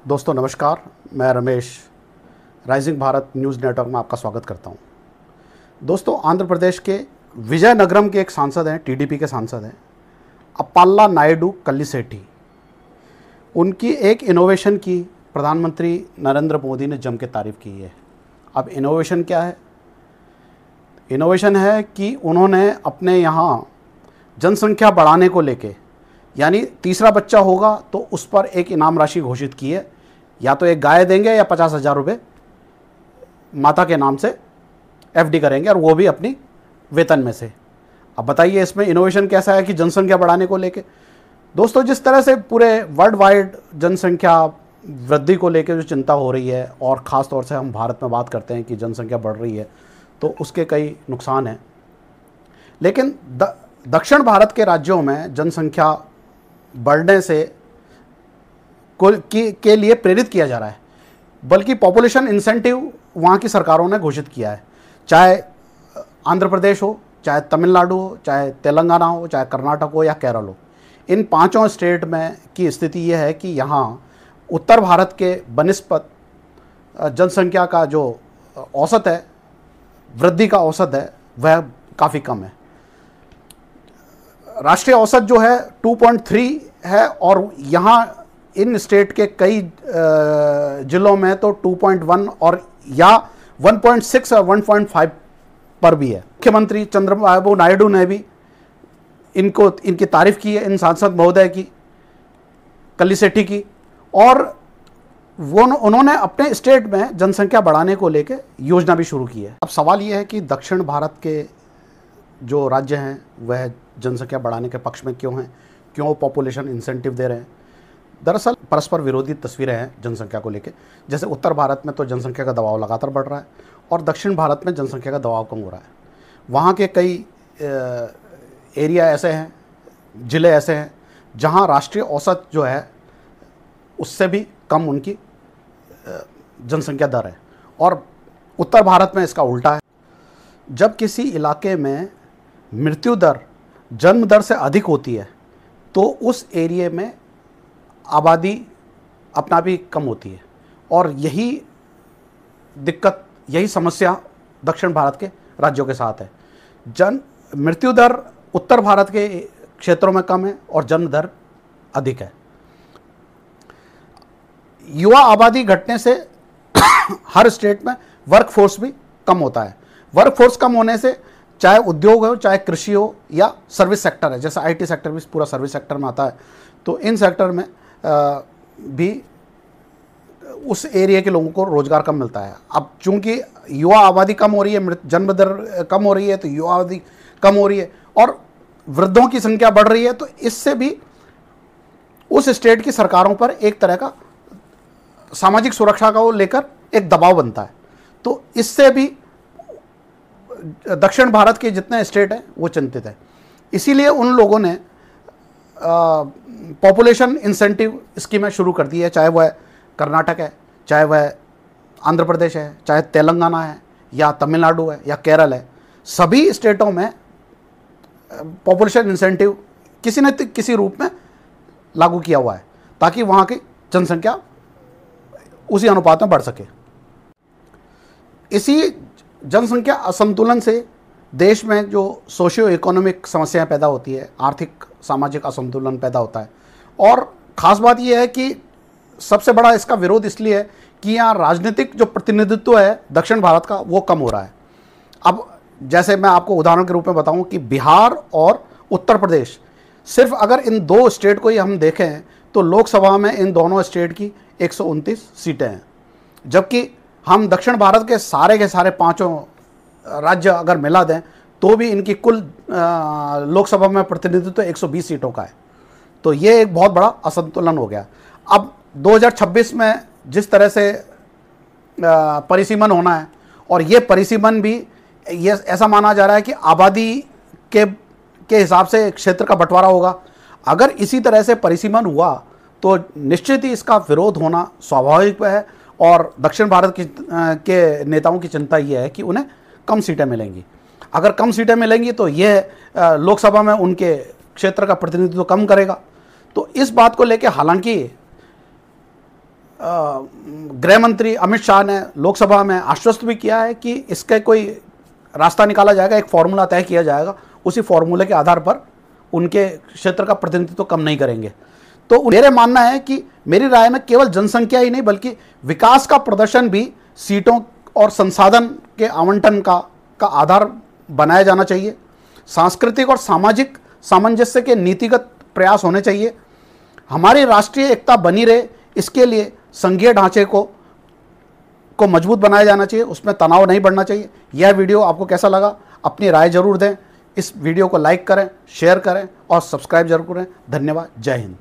दोस्तों नमस्कार, मैं Ramesh rising Bharat news network में आपका स्वागत करता हूं। दोस्तों, आंध्र प्रदेश के विजयनगरम के एक सांसद हैं, टीडीपी के सांसद हैं अप्पाला नायडू कल्लिसेट्टी। उनकी एक इनोवेशन की प्रधानमंत्री नरेंद्र मोदी ने जम के तारीफ़ की है। अब इनोवेशन क्या है? इनोवेशन है कि उन्होंने अपने यहाँ जनसंख्या बढ़ाने को लेके, यानी तीसरा बच्चा होगा तो उस पर एक इनाम राशि घोषित की है, या तो एक गाय देंगे या 50,000 रुपये माता के नाम से एफडी करेंगे, और वो भी अपनी वेतन में से। अब बताइए इसमें इनोवेशन कैसा है कि जनसंख्या बढ़ाने को लेके। दोस्तों, जिस तरह से पूरे वर्ल्ड वाइड जनसंख्या वृद्धि को लेकर जो चिंता हो रही है, और ख़ास तौर से हम भारत में बात करते हैं कि जनसंख्या बढ़ रही है, तो उसके कई नुकसान हैं। लेकिन दक्षिण भारत के राज्यों में जनसंख्या बढ़ने से के लिए प्रेरित किया जा रहा है, बल्कि पॉपुलेशन इंसेंटिव वहाँ की सरकारों ने घोषित किया है। चाहे आंध्र प्रदेश हो, चाहे तमिलनाडु हो, चाहे तेलंगाना हो, चाहे कर्नाटक हो या केरल हो, इन पांचों स्टेट में की स्थिति यह है कि यहाँ उत्तर भारत के बनिस्पत जनसंख्या का जो औसत है, वृद्धि का औसत है, वह काफ़ी कम है। राष्ट्रीय औसत जो है 2.3 है, और यहाँ इन स्टेट के कई जिलों में तो 2.1 और या 1.6 और 1.5 पर भी है। मुख्यमंत्री चंद्रबाबू नायडू ने भी इनकी तारीफ की है, इन सांसद महोदय की, कल्लिसेट्टी की, और उन्होंने अपने स्टेट में जनसंख्या बढ़ाने को लेके योजना भी शुरू की है। अब सवाल ये है कि दक्षिण भारत के जो राज्य हैं वह जनसंख्या बढ़ाने के पक्ष में क्यों हैं, क्यों पॉपुलेशन इंसेंटिव दे रहे हैं। दरअसल परस्पर विरोधी तस्वीरें हैं जनसंख्या को लेके। जैसे उत्तर भारत में तो जनसंख्या का दबाव लगातार बढ़ रहा है, और दक्षिण भारत में जनसंख्या का दबाव कम हो रहा है। वहाँ के कई एरिया ऐसे हैं, ज़िले ऐसे हैं, जहाँ राष्ट्रीय औसत जो है उससे भी कम उनकी जनसंख्या दर है, और उत्तर भारत में इसका उल्टा है। जब किसी इलाके में मृत्यु दर जन्म दर से अधिक होती है, तो उस एरिया में आबादी अपना भी कम होती है, और यही दिक्कत, यही समस्या दक्षिण भारत के राज्यों के साथ है। मृत्यु दर उत्तर भारत के क्षेत्रों में कम है और जन्म दर अधिक है। युवा आबादी घटने से हर स्टेट में वर्कफोर्स भी कम होता है। वर्कफोर्स कम होने से चाहे उद्योग हो, चाहे कृषि हो, या सर्विस सेक्टर है, जैसे आईटी सेक्टर भी पूरा सर्विस सेक्टर में आता है, तो इन सेक्टर में भी उस एरिया के लोगों को रोजगार कम मिलता है। अब चूंकि युवा आबादी कम हो रही है, जन्म दर कम हो रही है, तो युवा आबादी कम हो रही है और वृद्धों की संख्या बढ़ रही है, तो इससे भी उस स्टेट की सरकारों पर एक तरह का सामाजिक सुरक्षा को लेकर एक दबाव बनता है। तो इससे भी दक्षिण भारत के जितने स्टेट हैं वो चिंतित है। इसीलिए उन लोगों ने पॉपुलेशन इंसेंटिव स्कीमें शुरू कर दी है, चाहे वह कर्नाटक है, चाहे वह आंध्र प्रदेश है, चाहे तेलंगाना है, या तमिलनाडु है, या केरल है। सभी स्टेटों में पॉपुलेशन इंसेंटिव किसी न किसी रूप में लागू किया हुआ है, ताकि वहाँ की जनसंख्या उसी अनुपात में बढ़ सके। इसी जनसंख्या असंतुलन से देश में जो सोशियो इकोनॉमिक समस्याएं पैदा होती है, आर्थिक सामाजिक असंतुलन पैदा होता है। और ख़ास बात यह है कि सबसे बड़ा इसका विरोध इसलिए है कि यहाँ राजनीतिक जो प्रतिनिधित्व है दक्षिण भारत का, वो कम हो रहा है। अब जैसे मैं आपको उदाहरण के रूप में बताऊं कि बिहार और उत्तर प्रदेश, सिर्फ अगर इन दो स्टेट को ही हम देखें तो लोकसभा में इन दोनों स्टेट की 129 सीटें हैं, जबकि हम दक्षिण भारत के सारे पांचों राज्य अगर मिला दें तो भी इनकी कुल लोकसभा में प्रतिनिधित्व 120 सीटों का है। तो ये एक बहुत बड़ा असंतुलन हो गया। अब 2026 में जिस तरह से परिसीमन होना है, और ये परिसीमन भी ये ऐसा माना जा रहा है कि आबादी के हिसाब से क्षेत्र का बंटवारा होगा। अगर इसी तरह से परिसीमन हुआ तो निश्चित ही इसका विरोध होना स्वाभाविक है, और दक्षिण भारत के नेताओं की चिंता ये है कि उन्हें कम सीटें मिलेंगी। अगर कम सीटें मिलेंगी तो यह लोकसभा में उनके क्षेत्र का प्रतिनिधित्व कम करेगा। तो इस बात को लेकर हालांकि गृह मंत्री अमित शाह ने लोकसभा में आश्वस्त भी किया है कि इसका कोई रास्ता निकाला जाएगा, एक फॉर्मूला तय किया जाएगा, उसी फॉर्मूले के आधार पर उनके क्षेत्र का प्रतिनिधित्व कम नहीं करेंगे। तो मेरे मानना है कि मेरी राय में केवल जनसंख्या ही नहीं बल्कि विकास का प्रदर्शन भी सीटों और संसाधन के आवंटन का आधार बनाया जाना चाहिए। सांस्कृतिक और सामाजिक सामंजस्य के नीतिगत प्रयास होने चाहिए। हमारी राष्ट्रीय एकता बनी रहे, इसके लिए संघीय ढांचे को मजबूत बनाया जाना चाहिए, उसमें तनाव नहीं बढ़ना चाहिए। यह वीडियो आपको कैसा लगा, अपनी राय जरूर दें। इस वीडियो को लाइक करें, शेयर करें और सब्सक्राइब जरूर करें। धन्यवाद। जय हिंद।